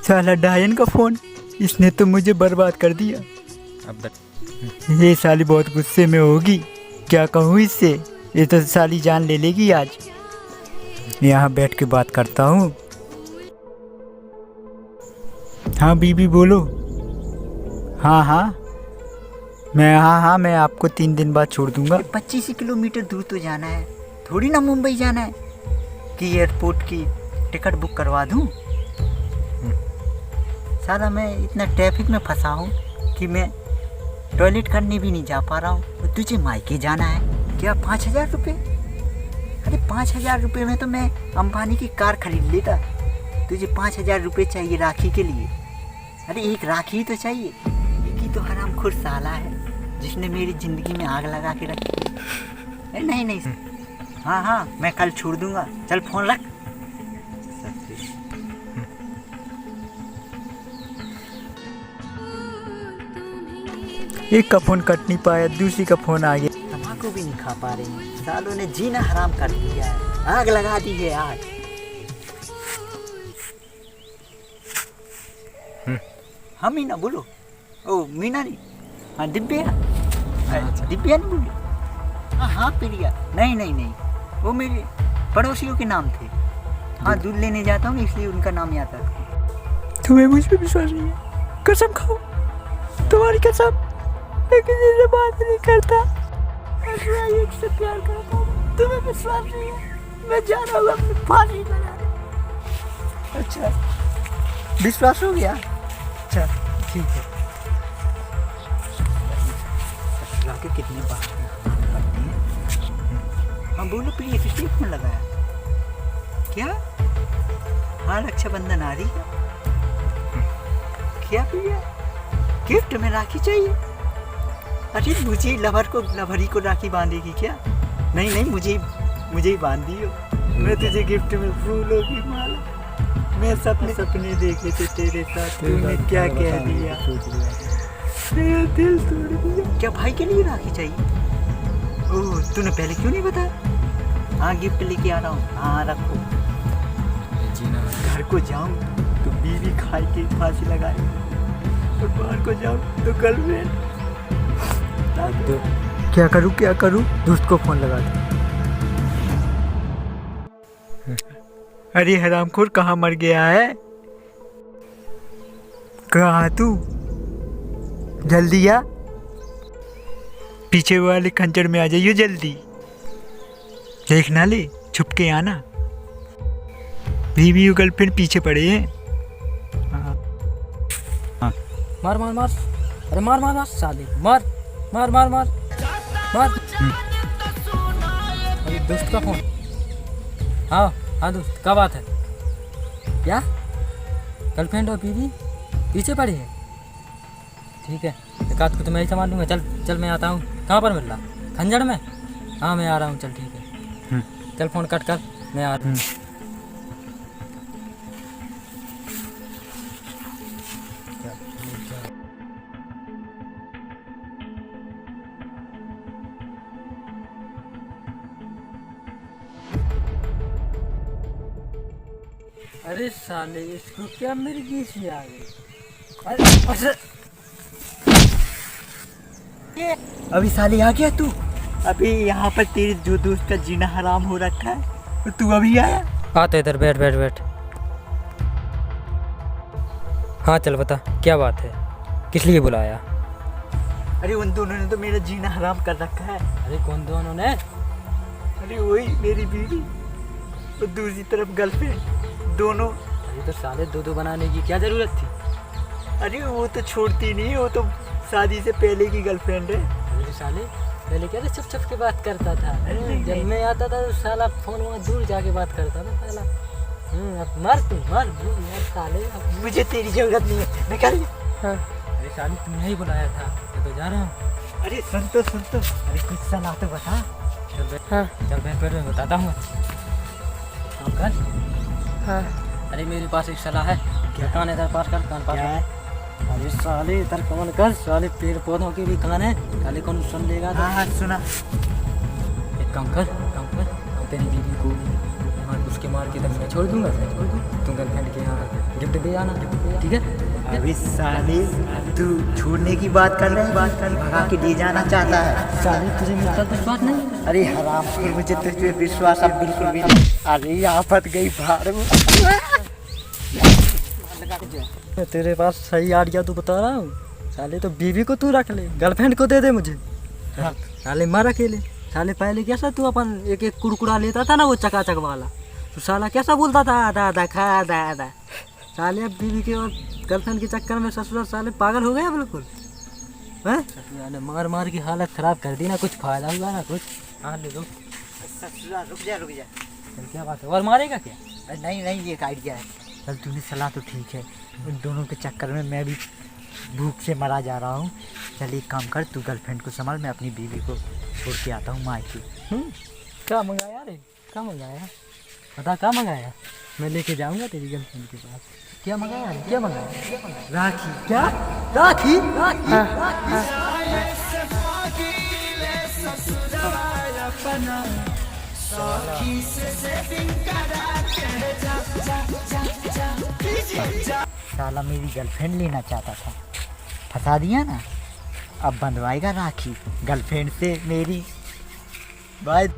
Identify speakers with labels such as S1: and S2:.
S1: साला डायन का फोन, इसने तो मुझे बर्बाद कर दिया।
S2: अब
S1: ये साली बहुत गुस्से में होगी, क्या कहूँ इससे, ये तो साली जान ले लेगी आज। यहाँ बैठ के बात करता हूँ। हाँ बीबी बोलो। हाँ मैं आपको 3 दिन बाद छोड़ दूंगा। 25 किलोमीटर दूर तो जाना है, थोड़ी ना मुंबई जाना है कि एयरपोर्ट की टिकट बुक करवा दूं। साला मैं इतना ट्रैफिक में फंसा हूँ कि मैं टॉयलेट करने भी नहीं जा पा रहा हूँ। तो तुझे मायके जाना है क्या? 5,000 रुपये? अरे 5,000 रुपये में तो मैं अंबानी की कार खरीद लेता। तुझे 5,000 रुपये चाहिए राखी के लिए? अरे एक राखी तो चाहिए। एक ही तो हरामखोर साला है जिसने मेरी ज़िंदगी में आग लगा के रखी। अरे नहीं हाँ मैं कल छोड़ दूंगा, चल फ़ोन रख। एक का फ़ोन कट नहीं पाया, दूसरी का फ़ोन आ गया। तम्बाकू भी नहीं खा पा रहे हैं, सालों ने जीना हराम कर दिया है, आग लगा दी है आग। हाँ मीना बोलो। ओ मीना नहीं, हाँ दिव्या। दिव्या नहीं बोली? हाँ प्रिया। नहीं वो मेरे पड़ोसियों के नाम थे। हाँ दूध लेने जाता हूँ इसलिए उनका नाम याद रखा। तुम्हें मुझ पर विश्वास नहीं है? कसम खाओ, तुम्हारी कसम। मैं किसी से बात नहीं करता, मैं एक से प्यार करता हूँ। तुम्हें विश्वास नहीं है? मैं जा रहा हूँ अपनी फांसी लगाने। अच्छा विश्वास हो गया? अच्छा ठीक है। के कितने बात करती हैं। हाँ बोलो प्रिय, किसने फोन लगाया? क्या? हाँ रक्षाबंधन आ रही है। क्या प्रिया, गिफ्ट में राखी चाहिए? अरे मुझे लवरी को राखी बांधेगी क्या? नहीं मुझे ही बांध दियो। मैं तुझे गिफ्ट में फूलों की माला। मैं सपने देखे थे तेरे साथ, तूने क्या कह दिया? मेरा दिल तोड़ दिया। क्या भाई के लिए राखी चाहिए? ओह तूने पहले क्यों नहीं बताया? हाँ गिफ्ट लेके आ रहा हूँ। हाँ रखो। घर को जाऊँ तो बीवी खाई के फांसी लगाए, और बाहर को जाऊँ तो गर्लफ्रेंड। क्या करूँ? दोस्त को फोन लगा दो। अरे हरामखोर कहाँ मर गया है? कहाँ तू? जल्दी आ, पीछे वाले खंजर में आ जाइयो जल्दी। देखना ले, छुप के आना। बीवी और गर्लफ्रेंड पीछे पड़े हैं। हाँ।
S2: मार। अरे मार साले, मार। अरे दोस्त का फोन। हाँ दोस्त, क्या बात है? क्या गर्लफ्रेंड और बीवी पीछे पड़े हैं? ठीक है, एक आध को तो मैं ही संभाल लूँगा। चल मैं आता हूँ। कहाँ पर मिल रहा? खंजर में? हाँ मैं आ रहा हूँ। चल ठीक है, चल फ़ोन कट कर, मैं आ रहा हूँ। अरे साले, इसको क्या मेरी गीसी आ गई? अरे
S1: अभी साले आ गया तू? अभी यहाँ पर तेरे जो दोस्त का जीना हराम हो रखा है, तो तू अभी आया?
S2: आते इधर, बैठ। हाँ चल बता, क्या बात है, किस लिए बुलाया?
S1: अरे उन दोनों ने तो मेरा जीना हराम कर रखा है।
S2: अरे कौन दोनों ने?
S1: अरे वही मेरी बीवी और दूसरी तरफ गर्लफ्रेंड, दोनों।
S2: अरे तो साले दो बनाने की क्या ज़रूरत थी?
S1: अरे वो तो छोड़ती नहीं, वो तो शादी से पहले की गर्लफ्रेंड है।
S2: अरे साले पहले क्या छप के बात करता था? जब मैं आता था तो साला फोन वहाँ दूर जाके बात करता था साला। अब मर साले,
S1: मुझे तेरी जरूरत नहीं है, निकल।
S2: हाँ। अरे साले तुमने ही बुलाया था, मैं तो जा रहा हूँ।
S1: अरे सुन तो। अरे कुछ सलाह तो बता।
S2: चल बैठ मैं बताता हूँ। अंकल। हाँ। अरे मेरे पास एक सलाह है। क्या? कान इधर पास कर, कान पास कर। अरे साले इधर कौन कर, साले पेड़ पौधों के भी कान है, साले कौन सुन लेगा?
S1: हाँ सुना।
S2: एक काम कर, तेरी बीवी को और उसके मार के तब मैं छोड़ दूंगा, तुम गर्लफ्रेंड के यहाँ गिफ्ट दे आना, ठीक है?
S1: अभी साले तू छोड़ने की बात कर रहे हैं, भगा के ले जाना चाहता है।
S2: साले तुझे मुझसे विश्वास नहीं?
S1: अरे हराम, मुझे तुझ पे विश्वास अब बिल्कुल भी नहीं। अरे आफत गई भाड़ में।
S2: तेरे पास सही आइडिया तो बता रहा हूँ। साले तो बीवी को तू रख ले, गर्लफ्रेंड को दे दे मुझे। साले मर अकेले। साले पहले कैसा तू अपन एक एक कुड़कुड़ा लेता था ना, वो चकाचक वाला, तो साला कैसा बोलता था आधा आधा खा आधा आधा। साले अब बीवी के और गर्लफ्रेंड के चक्कर में ससुराल साले पागल हो गया बिल्कुल। हैं? ससुराल ने मार मार की हालत खराब कर दी ना, कुछ फायदा हुआ ना कुछ। हाँ ले लो।
S1: ससुरा रुक जा।
S2: चल क्या बात है, और मारेगा क्या?
S1: अरे नहीं, ये एक आइडिया है। चल तूने सलाह तो ठीक है, उन दोनों के चक्कर में मैं भी भूख से मरा जा रहा हूँ। चल एक काम कर, तू गर्लफ्रेंड को संभाल, मैं अपनी बीवी को छोड़ के आता हूँ मायके।
S2: क्या मंगाया रे? क्या मंगाया? बता क्या मंगाया? मैं लेके जाऊंगा तेरी गर्लफ्रेंड के पास। क्या मंगाया? क्या मंगाया?
S1: राखी।
S2: क्या? राखी?
S1: साला मेरी गर्लफ्रेंड लेना चाहता था, फंसा दिया ना। अब बंधवाएगा राखी गर्लफ्रेंड से मेरी। बाय।